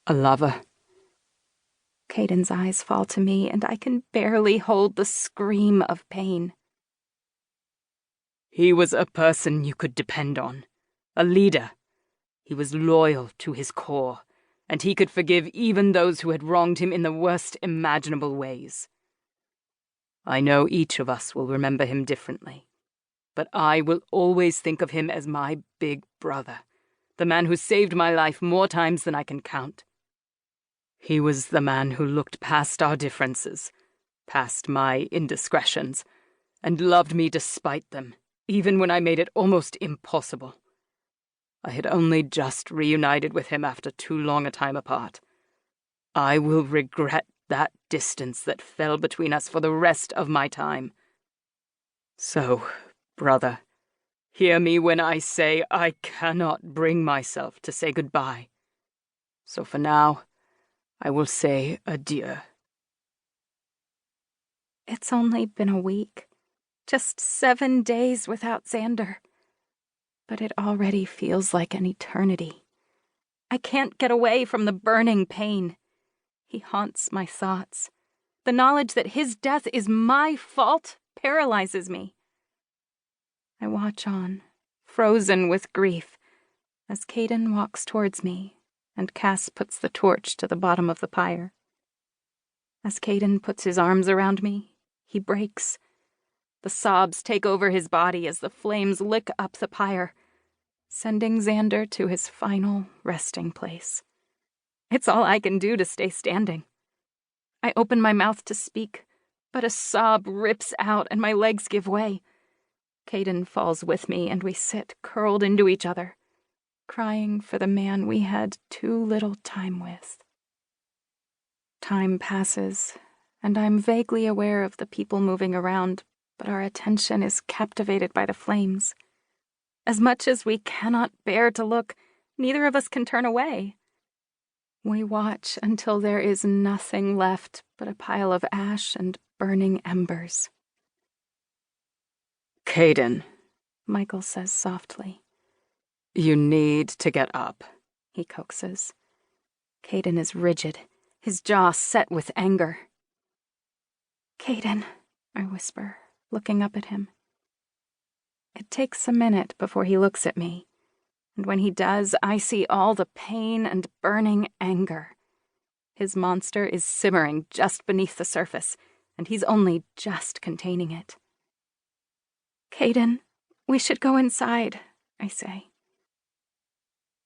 A lover. Caden's eyes fall to me, and I can barely hold the scream of pain. He was a person you could depend on. A leader. He was loyal to his core, and he could forgive even those who had wronged him in the worst imaginable ways. I know each of us will remember him differently, but I will always think of him as my big brother, the man who saved my life more times than I can count. He was the man who looked past our differences, past my indiscretions, and loved me despite them, even when I made it almost impossible. I had only just reunited with him after too long a time apart. I will regret that distance that fell between us for the rest of my time. So, brother, hear me when I say I cannot bring myself to say goodbye. So for now, I will say adieu. It's only been a week, just 7 days without Xander. But it already feels like an eternity. I can't get away from the burning pain. He haunts my thoughts. The knowledge that his death is my fault paralyzes me. I watch on, frozen with grief, as Caden walks towards me and Cass puts the torch to the bottom of the pyre. As Caden puts his arms around me, he breaks. The sobs take over his body as the flames lick up the pyre, sending Xander to his final resting place. It's all I can do to stay standing. I open my mouth to speak, but a sob rips out and my legs give way. Caden falls with me and we sit curled into each other, crying for the man we had too little time with. Time passes, and I'm vaguely aware of the people moving around, but our attention is captivated by the flames. As much as we cannot bear to look, neither of us can turn away. We watch until there is nothing left but a pile of ash and burning embers. Caden, Michael says softly. You need to get up, he coaxes. Caden is rigid, his jaw set with anger. Caden, I whisper, looking up at him. It takes a minute before he looks at me, and when he does, I see all the pain and burning anger. His monster is simmering just beneath the surface, and he's only just containing it. Caden, we should go inside, I say.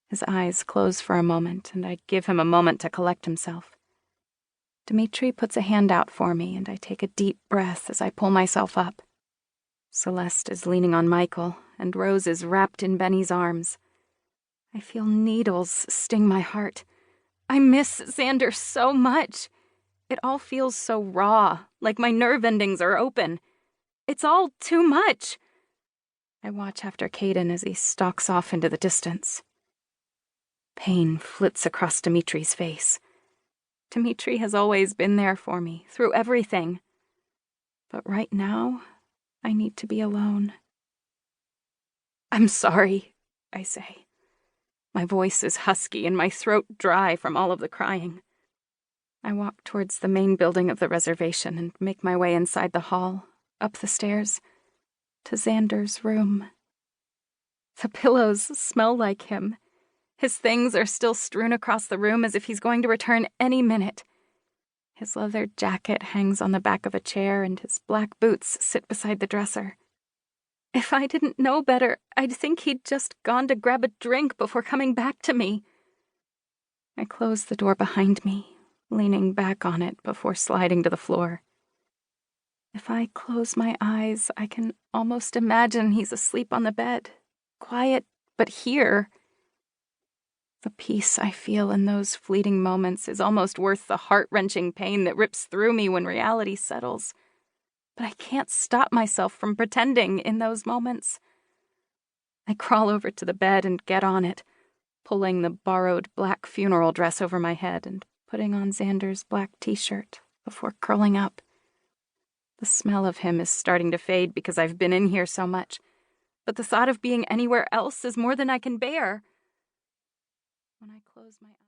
His eyes close for a moment, and I give him a moment to collect himself. Dimitri puts a hand out for me, and I take a deep breath as I pull myself up. Celeste is leaning on Michael, and Rose is wrapped in Benny's arms. I feel needles sting my heart. I miss Xander so much. It all feels so raw, like my nerve endings are open. It's all too much. I watch after Caden as he stalks off into the distance. Pain flits across Dimitri's face. Dimitri has always been there for me, through everything. But right now, I need to be alone. I'm sorry, I say. My voice is husky and my throat dry from all of the crying. I walk towards the main building of the reservation and make my way inside the hall, up the stairs, to Xander's room. The pillows smell like him. His things are still strewn across the room as if he's going to return any minute. His leather jacket hangs on the back of a chair and his black boots sit beside the dresser. If I didn't know better, I'd think he'd just gone to grab a drink before coming back to me. I close the door behind me, leaning back on it before sliding to the floor. If I close my eyes, I can almost imagine he's asleep on the bed, quiet but here. The peace I feel in those fleeting moments is almost worth the heart-wrenching pain that rips through me when reality settles. But I can't stop myself from pretending in those moments. I crawl over to the bed and get on it, pulling the borrowed black funeral dress over my head and putting on Xander's black t-shirt before curling up. The smell of him is starting to fade because I've been in here so much, but the thought of being anywhere else is more than I can bear. When I close my eyes...